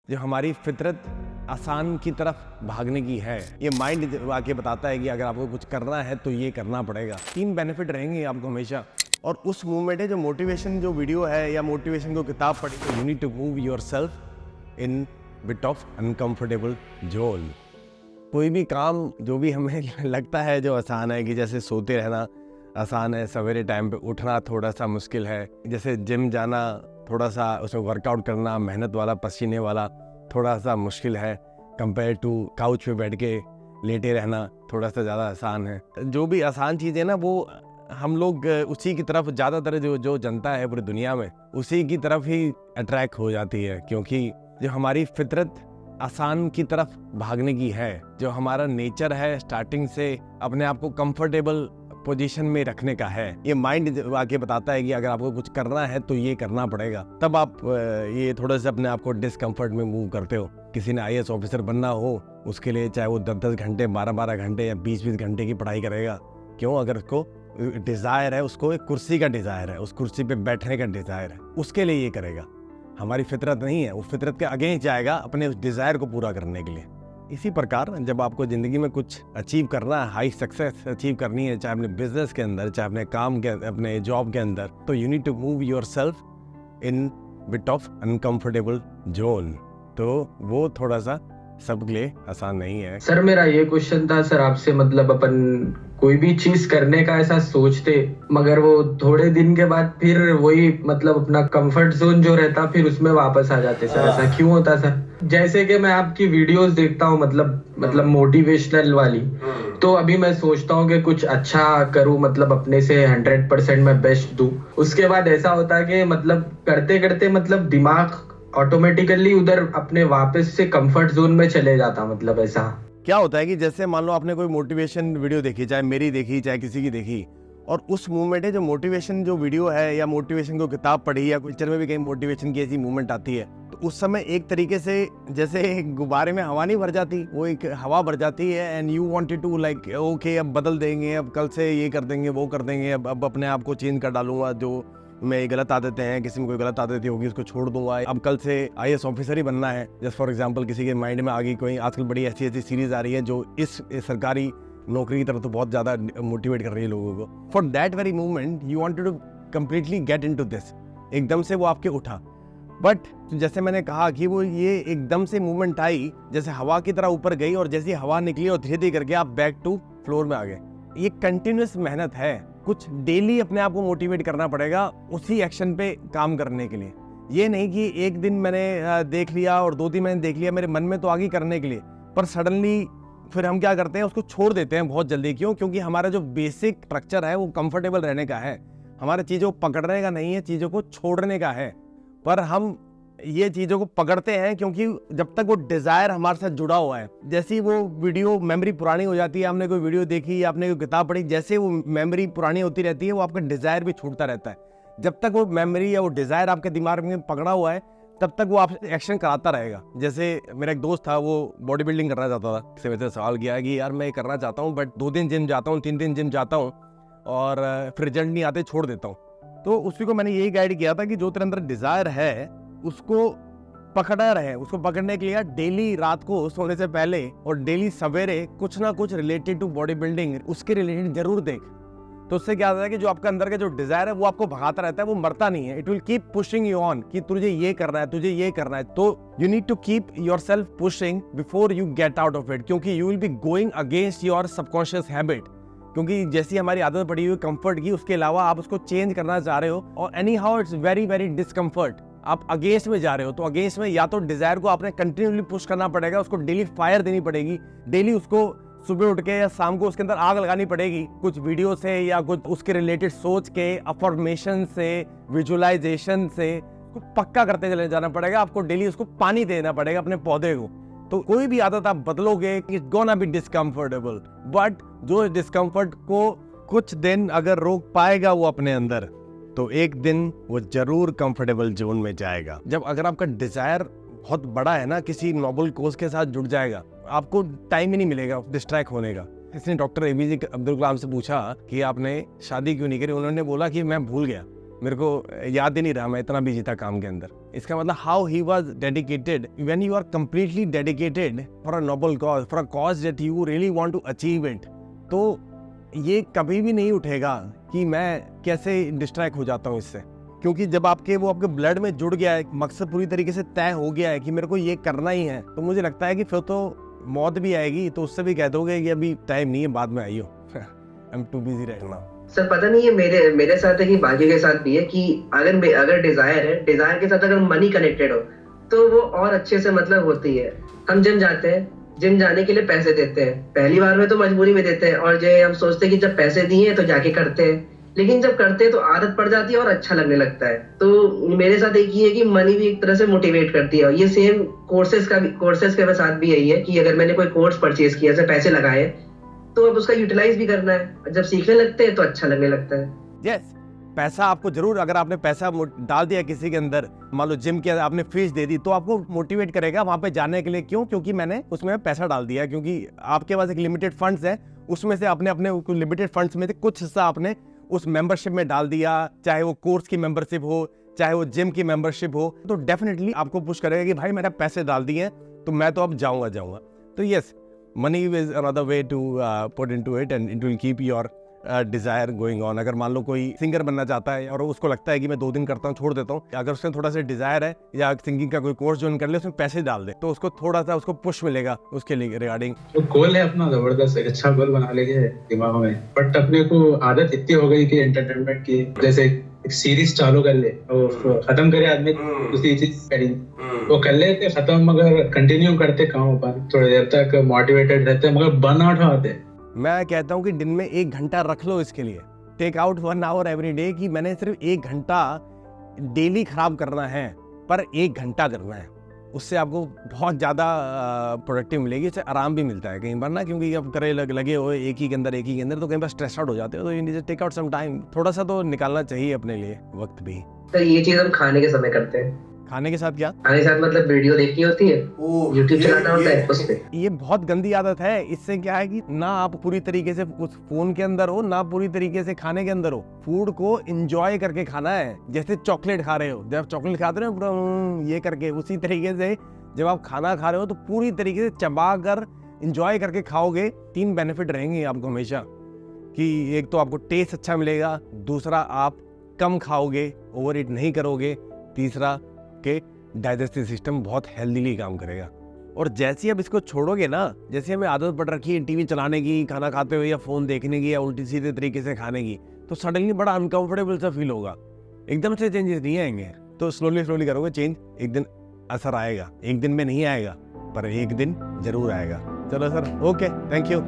जो हमारी फितरत आसान की तरफ भागने की है। ये माइंड आके बताता है कि अगर आपको कुछ करना है तो ये करना पड़ेगा। 3 बेनिफिट रहेंगे आपको हमेशा। और उस मूवमेंट है जो मोटिवेशन जो वीडियो है या मोटिवेशन को किताब पढ़ी, तो you need to move yourself in bit of uncomfortable zone. कोई भी काम जो भी हमें लगता है जो आसान है, कि जैसे सोते रहना आसान है, सवेरे टाइम पे उठना थोड़ा सा मुश्किल है, जैसे जिम जाना थोड़ा सा उसमें वर्कआउट करना मेहनत वाला पसीने वाला थोड़ा सा मुश्किल है, कंपेयर टू काउच पे बैठ के लेटे रहना थोड़ा सा ज़्यादा आसान है। जो भी आसान चीज़ें ना वो हम लोग उसी की तरफ ज़्यादातर जो जनता है पूरी दुनिया में उसी की तरफ ही अट्रैक्ट हो जाती है, क्योंकि जो हमारी फितरत आसान की तरफ भागने की है, जो हमारा नेचर है स्टार्टिंग से अपने आप को कंफर्टेबल पोजीशन में रखने का है। ये माइंड आके बताता है कि अगर आपको कुछ करना है तो ये करना पड़ेगा, तब आप ये थोड़ा सा अपने आप को डिस्कम्फर्ट में मूव करते हो। किसी ने IAS ऑफिसर बनना हो, उसके लिए चाहे वो 10-10 घंटे 12-12 घंटे या 20-20 घंटे की पढ़ाई करेगा। क्यों? अगर उसको डिज़ायर है, उसको एक कुर्सी का डिज़ायर है, उस कुर्सी पे बैठने का डिज़ायर है, उसके लिए ये करेगा। हमारी फितरत नहीं है, वो फितरत के अगेंस्ट जाएगा अपने उस डिज़ायर को पूरा करने के लिए। इसी प्रकार जब आपको ज़िंदगी में कुछ अचीव करना है, हाई सक्सेस अचीव करनी है, चाहे अपने बिजनेस के अंदर, चाहे अपने काम के, अपने जॉब के अंदर, तो you need to move yourself in bit of uncomfortable zone. तो वो थोड़ा सा सबके लिए आसान नहीं है। सर मेरा ये क्वेश्चन था सर आपसे, मतलब अपन कोई भी चीज करने का ऐसा सोचते मगर वो थोड़े दिन के बाद फिर वही मतलब अपना कंफर्ट जोन जो रहता फिर उसमें वापस आ जाते सर, ऐसा क्यों होता सर? जैसे कि मैं आपकी वीडियोस देखता हूँ मतलब मोटिवेशनल वाली, तो अभी मैं सोचता हूँ कि कुछ अच्छा करूँ, मतलब अपने से 100% मैं बेस्ट दूं। उसके बाद ऐसा होता है कि मतलब करते करते मतलब दिमाग ऑटोमेटिकली उधर अपने वापस से कंफर्ट जोन में चले जाता, मतलब ऐसा। क्या होता है कि जैसे मान लो आपने कोई मोटिवेशन वीडियो देखी, चाहे मेरी देखी चाहे किसी की देखी, और उस मूवमेंट है जो मोटिवेशन जो वीडियो है या मोटिवेशन को किताब पढ़ी या पिक्चर में भी कहीं मोटिवेशन की ऐसी मूवमेंट आती है, तो उस समय एक तरीके से जैसे एक गुब्बारे में हवा नहीं भर जाती, वो एक हवा भर जाती है and you wanted to like okay अब बदल देंगे, अब कल से ये कर देंगे वो कर देंगे, अब अपने आप को चेंज कर डालूंगा, जो मैं गलत आदतें हैं, किसी में कोई गलत आदतें होगी उसको छोड़ दूंगा, अब कल से IAS ऑफिसर ही बनना है। जस्ट फॉर एग्जांपल किसी के माइंड में आ गई कोई, आजकल बड़ी ऐसी ऐसी सीरीज आ रही है जो इस सरकारी नौकरी की तरफ तो बहुत ज़्यादा मोटिवेट कर रही है लोगों को। For that very movement you wanted to completely get into this, एकदम से वो आपके उठा। बट जैसे मैंने कहा कि वो ये एकदम से मूवमेंट आई, जैसे हवा की तरह ऊपर गई और जैसी हवा निकली और धीरे धीरे करके आप बैक टू फ्लोर में आ गए। ये कंटिन्यूस मेहनत है, कुछ डेली अपने आप को मोटिवेट करना पड़ेगा उसी एक्शन पे काम करने के लिए। ये नहीं कि एक दिन मैंने देख लिया और 2 दिन मैंने देख लिया, मेरे मन में तो आगे करने के लिए, पर सडनली फिर हम क्या करते हैं, उसको छोड़ देते हैं बहुत जल्दी। क्यों? क्योंकि हमारा जो बेसिक स्ट्रक्चर है वो कंफर्टेबल रहने का है, हमारे चीज़ों को पकड़ने का नहीं है, चीज़ों को छोड़ने का है। पर हम ये चीज़ों को पकड़ते हैं क्योंकि जब तक वो डिज़ायर हमारे साथ जुड़ा हुआ है, जैसी वो वीडियो मेमोरी पुरानी हो जाती है, आपने कोई वीडियो देखी या आपने कोई किताब पढ़ी, जैसे वो मेमोरी पुरानी होती रहती है वो आपका डिज़ायर भी छूटता रहता है। जब तक वो मेमोरी या वो डिज़ायर आपके दिमाग में पकड़ा हुआ है तब तक वो आप एक्शन कराता रहेगा। जैसे मेरा एक दोस्त था, वो बॉडी बिल्डिंग करना चाहता था, किसी वजह से सवाल किया कि यार मैं करना चाहता हूँ बट 2 दिन जिम जाता हूँ, 3 दिन जिम जाता हूँ और फिर रिजल्ट नहीं आते, छोड़ देता हूँ। तो उसी को मैंने यही गाइड किया था कि जो तेरे अंदर डिज़ायर है उसको पकड़ा रहे। उसको पकड़ने के लिए डेली रात को सोने से पहले और डेली सवेरे कुछ ना कुछ रिलेटेड टू बॉडी बिल्डिंग उसके रिलेटेड जरूर देख। तो उससे क्या होता है कि जो आपका अंदर का जो डिजायर है वो आपको भगाता रहता है, वो मरता नहीं है। It will keep pushing you on कि तुझे ये करना है, तुझे ये करना है। तो you need to keep yourself pushing before you get out of it, क्योंकि you will be going against your subconscious habit. क्योंकि जैसी हमारी आदत पड़ी हुई कंफर्ट की, उसके अलावा आप उसको चेंज करना चाह रहे हो और any how it's very very discomfort, आप अगेंस्ट में जा रहे हो। तो अगेंस्ट में या तो डिजायर को आपने कंटिन्यूसली पुश करना पड़ेगा, उसको डेली फायर देनी पड़ेगी, डेली उसको सुबह उठ के या शाम को उसके अंदर आग लगानी पड़ेगी, कुछ वीडियो से या कुछ उसके रिलेटेड सोच के, अफर्मेशन से, विजुअलाइजेशन से उसको पक्का करते चले जाना पड़ेगा। आपको डेली उसको पानी देना पड़ेगा अपने पौधे को। तो कोई भी आदत आप बदलोगे it's gonna be discomfortable, but जो डिस्कम्फर्ट को कुछ दिन अगर रोक पाएगा वो अपने अंदर, तो एक दिन वो जरूर कंफर्टेबल जोन में जाएगा। जब अगर आपका डिजायर बहुत बड़ा है ना, किसी नोबल कोज के साथ जुड़ जाएगा, आपको टाइम ही नहीं मिलेगा डिस्ट्रैक्ट होने का। इसने डॉक्टर APJ अब्दुल कलाम से पूछा कि आपने शादी क्यों नहीं करी, उन्होंने बोला कि मैं भूल गया, मेरे को याद ही नहीं रहा, मैं इतना बिजी था काम के अंदर। इसका मतलब how he was dedicated. When you are completely dedicated for a noble cause, for a cause that you really want to achieve it, तो ये कभी भी नहीं उठेगा कि मैं कैसे डिस्ट्रैक्ट हो जाता हूँ इससे. क्योंकि जब आपके ब्लड में जुड़ गया है, मकसद पूरी तरीके से तय हो गया है कि मेरे को ये करना ही है, तो मुझे लगता है कि फिर तो मौत भी आएगी तो उससे भी कह दोगे कि अभी टाइम नहीं है, बाद में आइयो. I am too busy right now. Sir पता नहीं है मेरे साथ है कि बाकी के साथ भी है कि अगर डिजायर है, डिजायर के साथ अगर मनी कनेक्टेड हो तो वो और अच्छे से मतलब होती है. हम जिम जाते हैं, जिम जाने के लिए पैसे देते हैं, पहली बार में तो मजबूरी में देते हैं और जो हम सोचते हैं कि जब पैसे दिए तो जाके करते हैं, लेकिन जब करते हैं तो आदत पड़ जाती है और अच्छा लगने लगता है. तो मेरे साथ एक ही है कि मनी भी एक तरह से मोटिवेट करती है. ये सेम कोर्सेज के साथ भी यही है कि अगर मैंने कोई कोर्स परचेज किया, जैसे पैसे लगाए, तो अब उसका यूटिलाइज भी करना है. जब सीखने लगते हैं तो अच्छा लगने लगता है. यस, पैसा आपको जरूर, अगर आपने पैसा डाल दिया किसी के अंदर, मान लो जिम के आपने फीस दे दी, तो आपको मोटिवेट करेगा वहां पे जाने के लिए. क्यों? क्योंकि मैंने उसमें पैसा डाल दिया. क्योंकि आपके पास एक लिमिटेड फंड्स है, उसमें से आपने अपने लिमिटेड फंड्स में से कुछ हिस्सा आपने उस मेंबरशिप में डाल दिया, चाहे वो कोर्स की मेंबरशिप हो, चाहे वो जिम की मेंबरशिप हो, तो डेफिनेटली आपको पुश करेगा कि भाई मैंने पैसे डाल दिए हैं तो मैं तो अब जाऊंगा. तो yes, money is another way to put into it and it will keep your desire going on. अगर मान लो कोई सिंगर बनना चाहता है और उसको लगता है कि मैं 2 दिन करता हूँ छोड़ देता हूँ, अगर उसने थोड़ा सा डिजायर है या सिंगिंग का कोई कोर्स ज्वाइन कर ले, उसमें पैसे डाल दे, तो उसको थोड़ा सा उसको पुश मिलेगा उसके लिए रिगार्डिंग. तो गोल है अपना जबरदस्त, एक अच्छा गोल बना लेंगे दिमाग में, बट अपने को आदत इतनी हो गई कि एंटरटेनमेंट की, जैसे एक सीरीज चालू कर ले और खत्म करे आदमी दूसरी चीज करेंगे, वो कर लेते खत्म, मगर कंटिन्यू करते काम अपन थोड़ी देर तक मोटिवेटेड रहते, मगर बर्नआउट आते. मैं कहता हूँ कि दिन में 1 घंटा रख लो इसके लिए. Take out 1 hour every day, कि मैंने सिर्फ 1 घंटा डेली खराब करना है, पर 1 घंटा करना है. उससे आपको बहुत ज़्यादा प्रोडक्टिव मिलेगी, इससे आराम भी मिलता है कई बार ना, क्योंकि अब करे लगे हो एक ही के अंदर तो कई बार स्ट्रेस आउट हो जाते हो. तो you need to take out some time, थोड़ा सा तो निकालना चाहिए अपने लिए वक्त भी. तो ये चीज हम खाने के समय करते हैं. खाने के साथ क्या? खाने के साथ मतलब वीडियो देखनी होती है, यूट्यूब चलाना होता है उस पे. ये बहुत गंदी आदत है. इससे क्या है कि ना आप पूरी तरीके से उस फोन के अंदर हो, ना पूरी तरीके से खाने के अंदर हो. फूड को एंजॉय करके खाना है. जैसे चॉकलेट खा रहे हो, जब चॉकलेट खाते हो पूरा ये करके, उसी तरीके से जब आप खाना खा रहे हो तो पूरी तरीके से चबा कर एंजॉय करके खाओगे. 3 बेनिफिट रहेंगे आपको हमेशा, कि एक तो आपको टेस्ट अच्छा मिलेगा, दूसरा आप कम खाओगे, ओवर ईट नहीं करोगे, तीसरा के डाइजेस्टिव सिस्टम बहुत हेल्दीली काम करेगा. और जैसे ही आप इसको छोड़ोगे ना, जैसे हमें आदत पड़ रखी है टीवी चलाने की खाना खाते हुए, या फोन देखने की, या उल्टी सीधे तरीके से खाने की, तो सडनली बड़ा अनकंफर्टेबल सा फील होगा. एकदम से चेंजेस नहीं आएंगे, तो स्लोली करोगे चेंज, एक दिन असर आएगा. एक दिन में नहीं आएगा, पर एक दिन जरूर आएगा. चलो सर, ओके, थैंक यू.